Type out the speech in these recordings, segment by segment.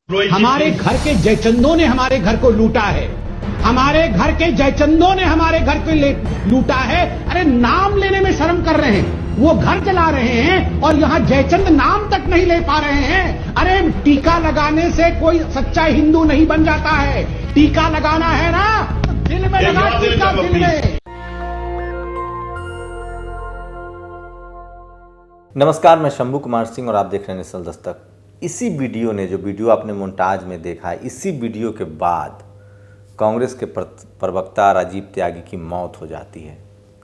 हमारे घर के जयचंदों ने हमारे घर को लूटा है। हमारे घर के जयचंदों ने हमारे घर को लूटा है। अरे नाम लेने में शर्म कर रहे हैं। वो घर चला रहे हैं और यहाँ जयचंद नाम तक नहीं ले पा रहे हैं। अरे टीका लगाने से कोई सच्चा हिंदू नहीं बन जाता है। टीका लगाना है ना, दिल में लगा टीका, दिल में। नमस्कार, मैं शंभू कुमार सिंह और आप देख रहे हैं नेशनल दस्तक। इसी वीडियो ने जो वीडियो आपने मोन्टाज में देखा है, इसी वीडियो के बाद कांग्रेस के प्रवक्ता राजीव त्यागी की मौत हो जाती है।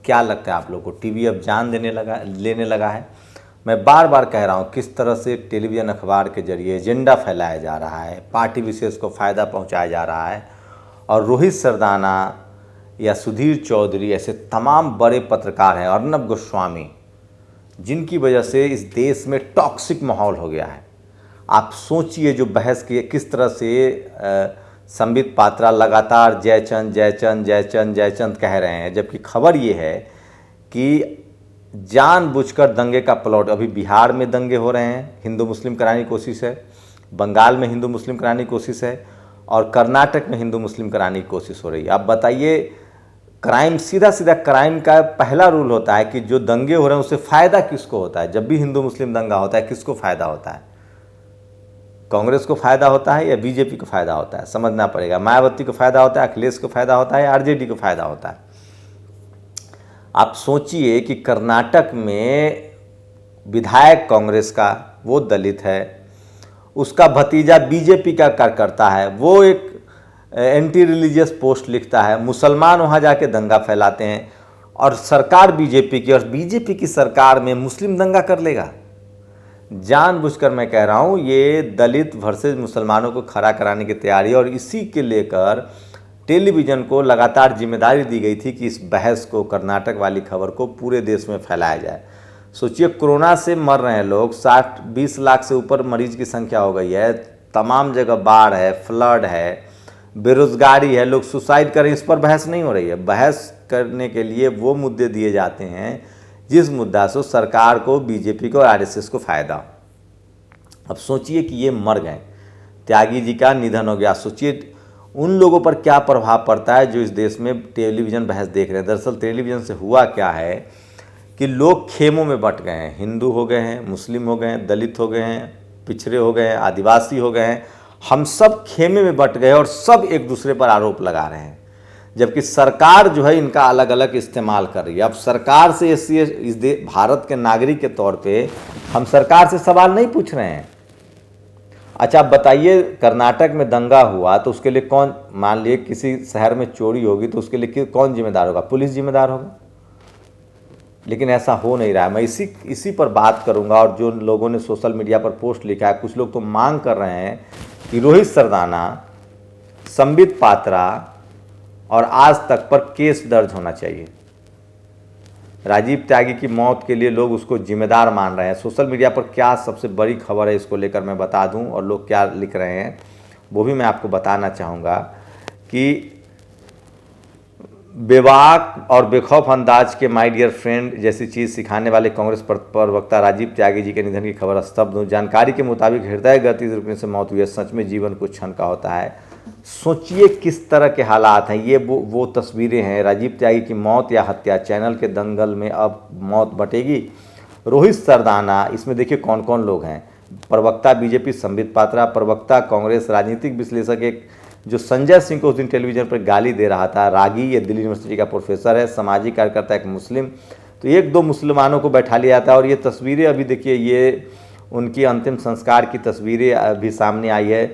क्या लगता है आप लोगों को? टीवी अब जान लेने लगा है। मैं बार बार कह रहा हूँ किस तरह से टेलीविज़न अखबार के जरिए एजेंडा फैलाया जा रहा है, पार्टी विशेष को फ़ायदा पहुँचाया जा रहा है। और रोहित सरदाना या सुधीर चौधरी ऐसे तमाम बड़े पत्रकार हैं, अर्नब गोस्वामी, जिनकी वजह से इस देश में टॉक्सिक माहौल हो गया है। आप सोचिए जो बहस की किस तरह से संबित पात्रा लगातार जयचंद जयचंद जयचंद जयचंद कह रहे हैं, जबकि खबर ये है कि जानबूझकर दंगे का प्लॉट, अभी बिहार में दंगे हो रहे हैं, हिंदू मुस्लिम कराने की कोशिश है, बंगाल में हिंदू मुस्लिम कराने की कोशिश है और कर्नाटक में हिंदू मुस्लिम कराने की कोशिश हो रही है। आप बताइए, क्राइम, सीधा सीधा क्राइम का पहला रूल होता है कि जो दंगे हो रहे हैं उससे फ़ायदा किसको होता है? जब भी हिंदू मुस्लिम दंगा होता है किसको फ़ायदा होता है? कांग्रेस को फ़ायदा होता है या बीजेपी को फ़ायदा होता है? समझना पड़ेगा। मायावती को फ़ायदा होता है, अखिलेश को फ़ायदा होता है या आरजेडी को फ़ायदा होता है? आप सोचिए कि कर्नाटक में विधायक कांग्रेस का, वो दलित है, उसका भतीजा बीजेपी का कार्यकर्ता है, वो एक एंटी रिलीजियस पोस्ट लिखता है, मुसलमान वहाँ जाके दंगा फैलाते हैं और सरकार बीजेपी की, और बीजेपी की सरकार में मुस्लिम दंगा कर लेगा। जानबूझकर मैं कह रहा हूँ ये दलित वर्सेस मुसलमानों को खड़ा कराने की तैयारी है और इसी के लेकर टेलीविज़न को लगातार जिम्मेदारी दी गई थी कि इस बहस को, कर्नाटक वाली खबर को पूरे देश में फैलाया जाए। सोचिए, कोरोना से मर रहे हैं लोग, 20 लाख से ऊपर मरीज की संख्या हो गई है, तमाम जगह बाढ़ है, फ्लड है, बेरोजगारी है, लोग सुसाइड करें, इस पर बहस नहीं हो रही है। बहस करने के लिए वो मुद्दे दिए जाते हैं जिस मुद्दा से सरकार को, बीजेपी को और आरएसएस को फ़ायदा। अब सोचिए कि ये मर गए, त्यागी जी का निधन हो गया। सोचिए उन लोगों पर क्या प्रभाव पड़ता है जो इस देश में टेलीविज़न बहस देख रहे हैं। दरअसल टेलीविज़न से हुआ क्या है कि लोग खेमों में बंट गए हैं। हिंदू हो गए हैं, मुस्लिम हो गए हैं, दलित हो गए हैं, पिछड़े हो गए हैं, आदिवासी हो गए हैं। हम सब खेमे में बंट गए और सब एक दूसरे पर आरोप लगा रहे हैं, जबकि सरकार जो है इनका अलग अलग इस्तेमाल कर रही है। अब सरकार से इस भारत के नागरिक के तौर पे हम सरकार से सवाल नहीं पूछ रहे हैं। अच्छा, आप बताइए, कर्नाटक में दंगा हुआ तो उसके लिए कौन, मान लीजिए किसी शहर में चोरी होगी तो उसके लिए कौन जिम्मेदार होगा? पुलिस जिम्मेदार होगा। लेकिन ऐसा हो नहीं रहा है। मैं इसी पर बात करूंगा। और जो लोगों ने सोशल मीडिया पर पोस्ट लिखा है, कुछ लोग तो मांग कर रहे हैं कि रोहित सरदाना, संबित पात्रा और आज तक पर केस दर्ज होना चाहिए। राजीव त्यागी की मौत के लिए लोग उसको जिम्मेदार मान रहे हैं। सोशल मीडिया पर क्या सबसे बड़ी खबर है इसको लेकर मैं बता दूं, और लोग क्या लिख रहे हैं वो भी मैं आपको बताना चाहूँगा कि बेबाक और बेखौफ अंदाज के माय डियर फ्रेंड जैसी चीज़ सिखाने वाले कांग्रेस प्रवक्ता राजीव त्यागी जी के निधन की खबर स्तब्ध हूँ। जानकारी के मुताबिक हृदय गति रुकने से मौत हुई है। सच में जीवन कुछ क्षण का होता है। सोचिए किस तरह के हालात हैं। ये वो तस्वीरें हैं। राजीव त्यागी की मौत या हत्या, चैनल के दंगल में अब मौत बटेगी। रोहित सरदाना, इसमें देखिए कौन कौन लोग हैं। प्रवक्ता बीजेपी संबित पात्रा, प्रवक्ता कांग्रेस, राजनीतिक विश्लेषक एक जो संजय सिंह को उस दिन टेलीविज़न पर गाली दे रहा था, रागी, ये दिल्ली यूनिवर्सिटी का प्रोफेसर है, सामाजिक कार्यकर्ता एक मुस्लिम, तो एक दो मुसलमानों को बैठा लिया था। और ये तस्वीरें अभी देखिए, ये उनकी अंतिम संस्कार की तस्वीरें अभी सामने आई है।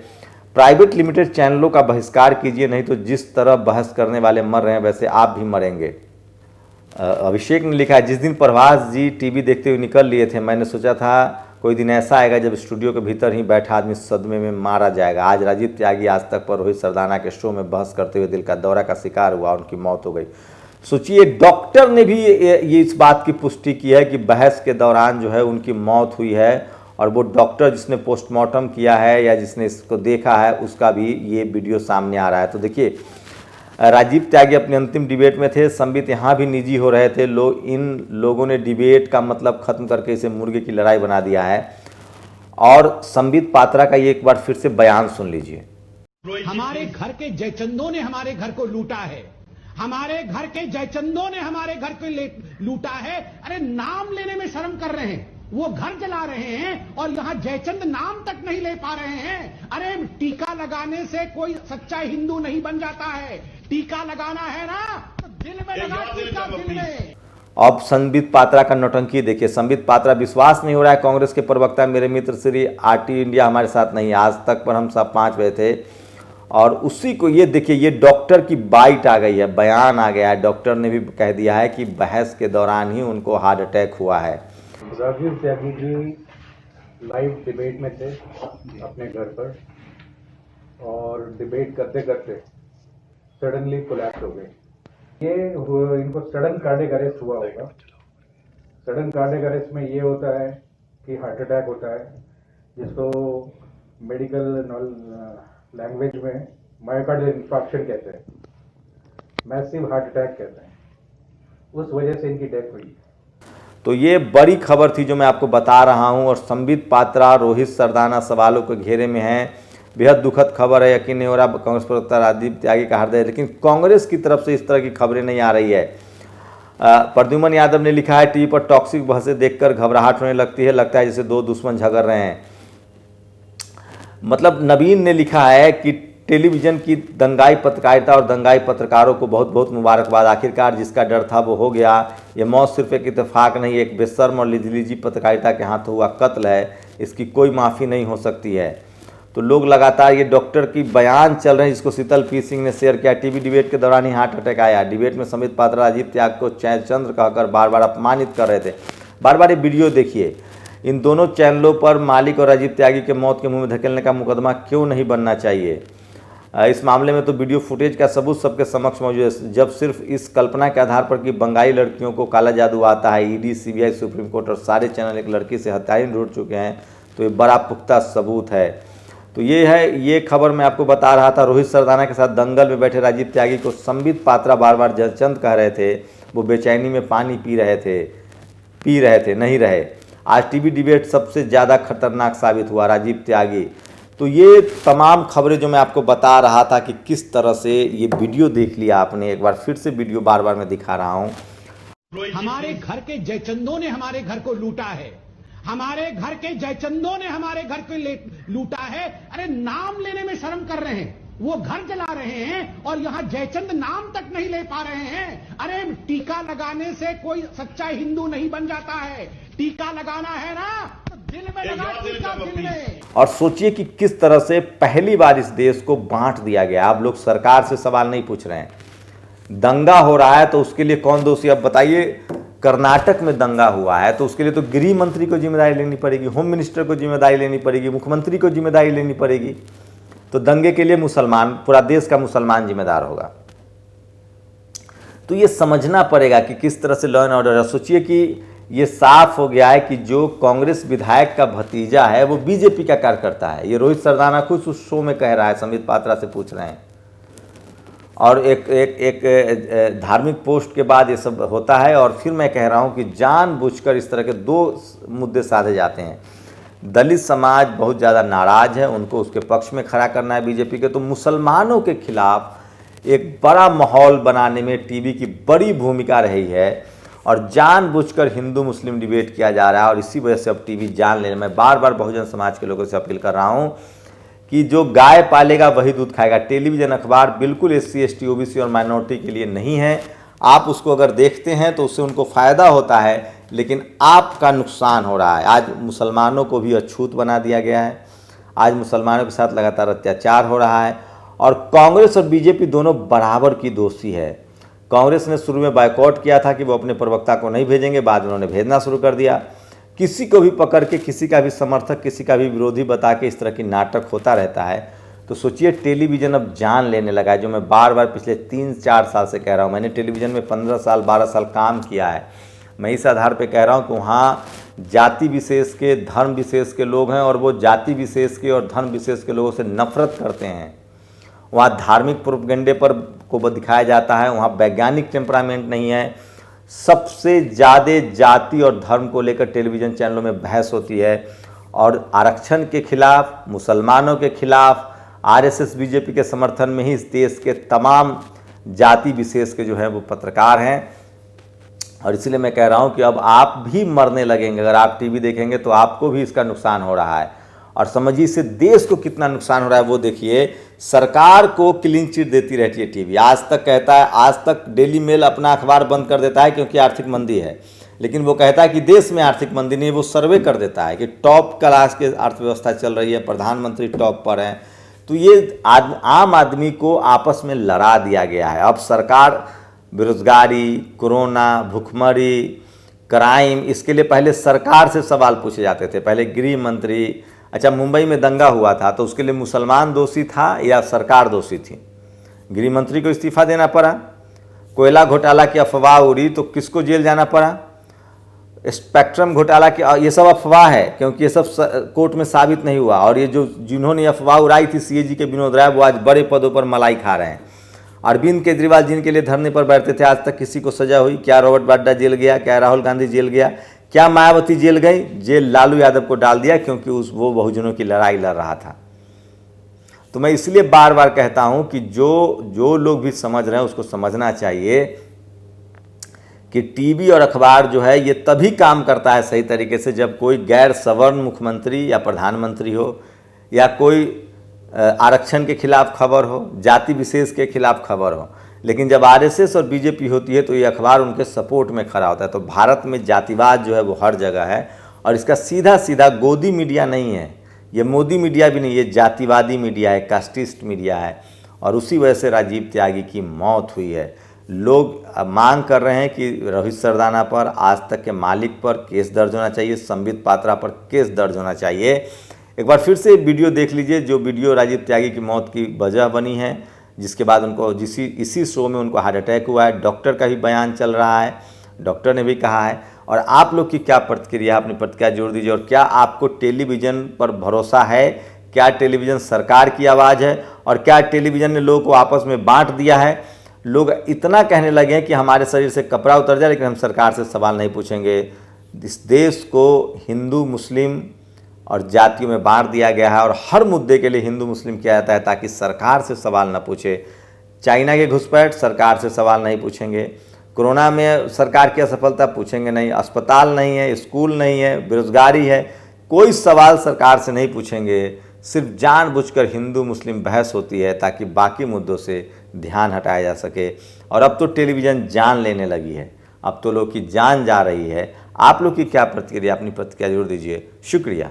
प्राइवेट लिमिटेड चैनलों का बहिष्कार कीजिए, नहीं तो जिस तरह बहस करने वाले मर रहे हैं वैसे आप भी मरेंगे। अभिषेक ने लिखा है, जिस दिन प्रभास जी टीवी देखते हुए निकल लिए थे, मैंने सोचा था कोई दिन ऐसा आएगा जब स्टूडियो के भीतर ही बैठा आदमी सदमे में मारा जाएगा। आज राजीव त्यागी आज तक पर रोहित सरदाना के शो में बहस करते हुए दिल का दौरा का शिकार हुआ, उनकी मौत हो गई। सोचिए, डॉक्टर ने भी ये इस बात की पुष्टि की है कि बहस के दौरान जो है उनकी मौत हुई है, और वो डॉक्टर जिसने पोस्टमार्टम किया है या जिसने इसको देखा है उसका भी ये वीडियो सामने आ रहा है। तो देखिए, राजीव त्यागी अपने अंतिम डिबेट में थे, संबित यहाँ भी निजी हो रहे थे। इन लोगों ने डिबेट का मतलब ख़त्म करके इसे मुर्गे की लड़ाई बना दिया है। और संबित पात्रा का ये एक बार फिर से बयान सुन लीजिए। हमारे घर के जयचंदों ने हमारे घर को लूटा है, हमारे घर के जयचंदों ने हमारे घर को लूटा है। अरे नाम लेने में शर्म कर रहे हैं, वो घर जला रहे हैं और यहां जयचंद नाम तक नहीं ले पा रहे हैं। अरे टीका लगाने से कोई सच्चा हिंदू नहीं बन जाता है, टीका लगाना है ना तो दिल में लगा टीका, दिल में। अब संबित पात्रा का नौटंकी देखिए। संबित पात्रा, विश्वास नहीं हो रहा है कांग्रेस के प्रवक्ता मेरे मित्र श्री आरटी इंडिया हमारे साथ नहीं, आज तक पर हम सब 5 बजे थे और उसी को ये देखिए, ये डॉक्टर की बाइट आ गई है, बयान आ गया है। डॉक्टर ने भी कह दिया है कि बहस के दौरान ही उनको हार्ट अटैक हुआ है। राजीव त्यागी जी लाइव डिबेट में थे अपने घर पर और डिबेट करते करते सडनली कोलैप्स हो गए। ये इनको सडन कार्डियक अरेस्ट हुआ होगा। सडन कार्डियक अरेस्ट में ये होता है कि हार्ट अटैक होता है, जिसको मेडिकल लैंग्वेज में मायोकार्डियल इंफार्क्शन कहते हैं, मैसिव हार्ट अटैक कहते हैं। उस वजह से इनकी डेथ हुई। तो ये बड़ी खबर थी जो मैं आपको बता रहा हूं। और संबित पात्रा, रोहित सरदाना सवालों के घेरे में हैं। बेहद दुखद खबर है, यकीन नहीं हो रहा कांग्रेस प्रवक्ता राजीव त्यागी का हृदय। लेकिन कांग्रेस की तरफ से इस तरह की खबरें नहीं आ रही है। प्रद्युमन यादव ने लिखा है, टीवी पर टॉक्सिक बहसें देखकर घबराहट होने लगती है, लगता है जैसे 2 दुश्मन झगड़ रहे हैं। मतलब नवीन ने लिखा है कि टेलीविजन की दंगाई पत्रकारिता और दंगाई पत्रकारों को बहुत बहुत मुबारकबाद। आखिरकार जिसका डर था वो हो गया। ये मौत सिर्फ एक इत्तेफाक नहीं, एक बेशर्म और लिजलिजी पत्रकारिता के हाथों हुआ कत्ल है। इसकी कोई माफ़ी नहीं हो सकती है। तो लोग लगातार ये डॉक्टर की बयान चल रहे हैं, जिसको शीतल पी सिंह ने शेयर किया। टीवी डिबेट के दौरान ही हार्ट अटैक आया। डिबेट में संबित पात्रा राजीव त्याग को जयचंद्र कहकर बार बार अपमानित कर रहे थे। बार बार ये वीडियो देखिए। इन दोनों चैनलों पर मालिक और राजीव त्यागी के मौत के मुंह में धकेलने का मुकदमा क्यों नहीं बनना चाहिए? इस मामले में तो वीडियो फुटेज का सबूत सबके समक्ष मौजूद है। जब सिर्फ इस कल्पना के आधार पर कि बंगाली लड़कियों को काला जादू आता है, ईडी, सीबीआई, सुप्रीम कोर्ट और सारे चैनल एक लड़की से हत्याएं ढूंढ चुके हैं, तो ये बड़ा पुख्ता सबूत है। तो ये है, ये खबर मैं आपको बता रहा था। रोहित सरदाना के साथ दंगल में बैठे राजीव त्यागी को संबित पात्रा बार बार जयचंद कह रहे थे। वो बेचैनी में पानी पी रहे थे, नहीं रहे। आज टीवी डिबेट सबसे ज़्यादा खतरनाक साबित हुआ, राजीव त्यागी। तो ये तमाम खबरें जो मैं आपको बता रहा था कि किस तरह से ये वीडियो देख लिया आपने। एक बार फिर से वीडियो बार बार मैं दिखा रहा हूँ। हमारे घर के जयचंदों ने हमारे घर को लूटा है, हमारे घर के जयचंदों ने हमारे घर को लूटा है। अरे नाम लेने में शर्म कर रहे हैं, वो घर जला रहे हैं और यहां जयचंद नाम तक नहीं ले पा रहे हैं। अरे टीका लगाने से कोई सच्चा हिंदू नहीं बन जाता है, टीका लगाना है ना तो दिल में लगा टीका, दिल में। और सोचिए कि किस तरह से पहली बार इस देश को बांट दिया गया। आप लोग सरकार से सवाल नहीं पूछ रहे हैं। दंगा हो रहा है तो उसके लिए कौन दोषी? अब बताइए, कर्नाटक में दंगा हुआ है तो उसके लिए तो गृह मंत्री को जिम्मेदारी लेनी पड़ेगी, होम मिनिस्टर को जिम्मेदारी लेनी पड़ेगी, मुख्यमंत्री को जिम्मेदारी लेनी पड़ेगी। तो दंगे के लिए मुसलमान, पूरा देश का मुसलमान जिम्मेदार होगा। तो ये समझना पड़ेगा कि किस तरह से लॉ एंड ऑर्डर है। सोचिए कि ये साफ हो गया है कि जो कांग्रेस विधायक का भतीजा है वो बीजेपी का कार्यकर्ता है। ये रोहित सरदाना खुद उस शो में कह रहा है, संबित पात्रा से पूछ रहे हैं। और एक धार्मिक पोस्ट के बाद ये सब होता है। और फिर मैं कह रहा हूँ कि जानबूझकर इस तरह के 2 मुद्दे साधे जाते हैं। दलित समाज बहुत ज़्यादा नाराज़ है, उनको उसके पक्ष में खड़ा करना है बीजेपी के। तो मुसलमानों के खिलाफ एक बड़ा माहौल बनाने में टीवी की बड़ी भूमिका रही है और जानबूझकर हिंदू मुस्लिम डिबेट किया जा रहा है। और इसी वजह से अब टीवी जान लेने में बार बार बहुजन समाज के लोगों से अपील कर रहा हूँ कि जो गाय पालेगा वही दूध खाएगा। टेलीविज़न अखबार बिल्कुल SC ST OBC और माइनॉरिटी के लिए नहीं है। आप उसको अगर देखते हैं तो उससे उनको फ़ायदा होता है, लेकिन आपका नुकसान हो रहा है। आज मुसलमानों को भी अछूत बना दिया गया है। आज मुसलमानों के साथ लगातार अत्याचार हो रहा है। और कांग्रेस और बीजेपी दोनों बराबर की दोषी है। कांग्रेस ने शुरू में बायकॉट किया था कि वो अपने प्रवक्ता को नहीं भेजेंगे, बाद में उन्होंने भेजना शुरू कर दिया। किसी को भी पकड़ के, किसी का भी समर्थक, किसी का भी विरोधी बता के इस तरह की नाटक होता रहता है। तो सोचिए, टेलीविज़न अब जान लेने लगा है। जो मैं बार बार पिछले 3-4 साल से कह रहा हूँ, मैंने टेलीविज़न में 15 साल 12 साल काम किया है। मैं इस आधार पे कह रहा हूँ कि वहाँ जाति विशेष के, धर्म विशेष के लोग हैं और वो जाति विशेष के और धर्म विशेष के लोगों से नफरत करते हैं। वहाँ धार्मिक प्रोपेगेंडे पर को दिखाया जाता है, वहाँ वैज्ञानिक टेम्परामेंट नहीं है। सबसे ज़्यादा जाति और धर्म को लेकर टेलीविज़न चैनलों में बहस होती है और आरक्षण के खिलाफ, मुसलमानों के खिलाफ, आरएसएस बीजेपी के समर्थन में ही इस देश के तमाम जाति विशेष के जो है वो पत्रकार हैं। और इसलिए मैं कह रहा हूं कि अब आप भी मरने लगेंगे। अगर आप टीवी देखेंगे तो आपको भी इसका नुकसान हो रहा है। और समझिए इससे देश को कितना नुकसान हो रहा है वो देखिए। सरकार को क्लीन चिट देती रहती है टीवी। आज तक कहता है, आज तक डेली मेल अपना अखबार बंद कर देता है क्योंकि आर्थिक मंदी है, लेकिन वो कहता है कि देश में आर्थिक मंदी नहीं। वो सर्वे कर देता है कि टॉप क्लास की अर्थव्यवस्था चल रही है, प्रधानमंत्री टॉप पर हैं। तो ये आम आदमी को आपस में लड़ा दिया गया है। अब सरकार बेरोजगारी, कोरोना, भुखमरी, क्राइम, इसके लिए पहले सरकार से सवाल पूछे जाते थे। पहले गृह मंत्री, अच्छा मुंबई में दंगा हुआ था तो उसके लिए मुसलमान दोषी था या सरकार दोषी थी? गृह मंत्री को इस्तीफा देना पड़ा। कोयला घोटाला की अफवाह उड़ी तो किसको जेल जाना पड़ा? स्पेक्ट्रम घोटाला की, ये सब अफवाह है क्योंकि ये सब कोर्ट में साबित नहीं हुआ। और ये जो जिन्होंने अफवाह उड़ाई थी सीएजी के विनोद राय, वो आज बड़े पदों पर मलाई खा रहे हैं। अरविंद केजरीवाल जिनके लिए धरने पर बैठते थे, आज तक किसी को सजा हुई? क्या रॉबर्ट वाड्रा जेल गया? क्या राहुल गांधी जेल गया? क्या मायावती जेल गई? जेल लालू यादव को डाल दिया क्योंकि वो बहुजनों की लड़ाई लड़ रहा था। तो मैं इसलिए बार बार कहता हूं कि जो लोग भी समझ रहे हैं उसको समझना चाहिए कि टीवी और अखबार जो है ये तभी काम करता है सही तरीके से जब कोई गैर सवर्ण मुख्यमंत्री या प्रधानमंत्री हो, या कोई आरक्षण के खिलाफ खबर हो, जाति विशेष के खिलाफ खबर हो। लेकिन जब आरएसएस और बीजेपी होती है तो ये अखबार उनके सपोर्ट में खड़ा होता है। तो भारत में जातिवाद जो है वो हर जगह है। और इसका सीधा सीधा गोदी मीडिया नहीं है, ये मोदी मीडिया भी नहीं, ये जातिवादी मीडिया है, कास्टिस्ट मीडिया है। और उसी वजह से राजीव त्यागी की मौत हुई है। लोग मांग कर रहे हैं कि रोहित सरदाना पर, आज तक के मालिक पर केस दर्ज होना चाहिए, संबित पात्रा पर केस दर्ज होना चाहिए। एक बार फिर से वीडियो देख लीजिए, जो वीडियो राजीव त्यागी की मौत की वजह बनी है, जिसके बाद उनको इसी शो में उनको हार्ट अटैक हुआ है। डॉक्टर का भी बयान चल रहा है, डॉक्टर ने भी कहा है। और आप लोग की क्या प्रतिक्रिया, अपनी प्रतिक्रिया जोड़ दीजिए। और क्या आपको टेलीविज़न पर भरोसा है? क्या टेलीविज़न सरकार की आवाज़ है? और क्या टेलीविज़न ने लोगों को आपस में बांट दिया है? लोग इतना कहने लगे हैं कि हमारे शरीर से कपड़ा उतर जाए लेकिन हम सरकार से सवाल नहीं पूछेंगे। इस देश को हिंदू मुस्लिम और जातियों में बांट दिया गया है और हर मुद्दे के लिए हिंदू मुस्लिम किया जाता है ताकि सरकार से सवाल न पूछे। चाइना के घुसपैठ, सरकार से सवाल नहीं पूछेंगे। कोरोना में सरकार की असफलता, पूछेंगे नहीं। अस्पताल नहीं है, स्कूल नहीं है, बेरोजगारी है, कोई सवाल सरकार से नहीं पूछेंगे। सिर्फ जानबूझकर हिंदू मुस्लिम बहस होती है ताकि बाकी मुद्दों से ध्यान हटाया जा सके। और अब तो टेलीविज़न जान लेने लगी है, अब तो लोग की जान जा रही है। आप लोग की क्या प्रतिक्रिया, अपनी प्रतिक्रिया जोड़ दीजिए। शुक्रिया।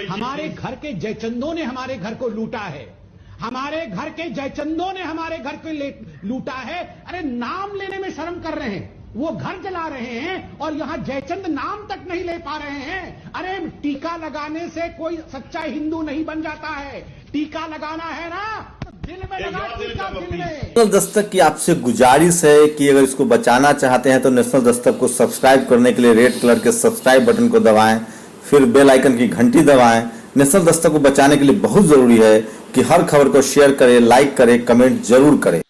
हमारे घर के जयचंदों ने हमारे घर को लूटा है, हमारे घर के जयचंदों ने हमारे घर को लूटा है। अरे नाम लेने में शर्म कर रहे हैं, वो घर जला रहे हैं और यहां जयचंद नाम तक नहीं ले पा रहे हैं। अरे टीका लगाने से कोई सच्चा हिंदू नहीं बन जाता है, टीका लगाना है ना दिल में लगा, टीका दिल में। नेशनल दस्तक की आपसे गुजारिश है कि अगर इसको बचाना चाहते हैं तो नेशनल दस्तक को सब्सक्राइब करने के लिए रेड कलर के सब्सक्राइब बटन को दबाएं, फिर बेल आइकन की घंटी दबाएं। नेशनल दस्तक को बचाने के लिए बहुत जरूरी है कि हर खबर को शेयर करें, लाइक करें, कमेंट जरूर करें।